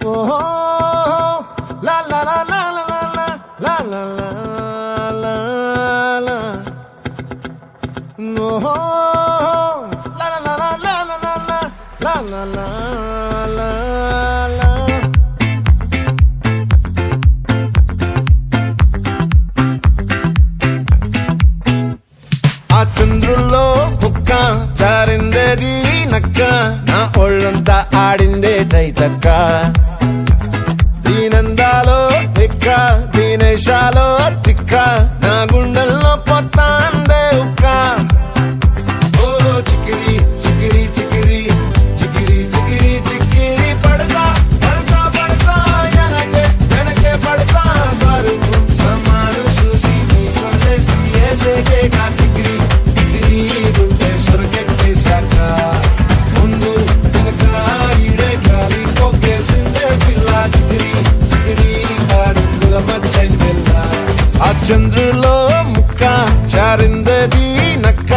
ఓహో లా లా లా లా లా లా లా లా లా లా ఓహో లా లా లా లా లా లా లా లా లా లా లా ఆ చంద్రుల్లో బుక్క జారిందేది నక్క నా ఒళ్ళంతా ఆడిందే తైతక్క దీనందాలో ఎక్క దీనేశాలో తిక్క నా గుండెల్లో పొత్తాందే ఉక్క ఓ చికిరి చికిరి చికిరి చికిరి చికిరి చికిరి పడతా పడతా పడతా వెనకే వెనకే పడతా సరుకు సమాను చూసి నీ సొల్లేసి ఏసేకే కా చికిరి చికిరి గుండె సొరకెట్టేశాక ముందు వెనక ఈడే గాలి కొక్కేసిందే పిల్ల చికిరి చికిరి అడుగుల మధ్య పిల్ల ఆ చంద్రులో ముక్క చారిందది నక్క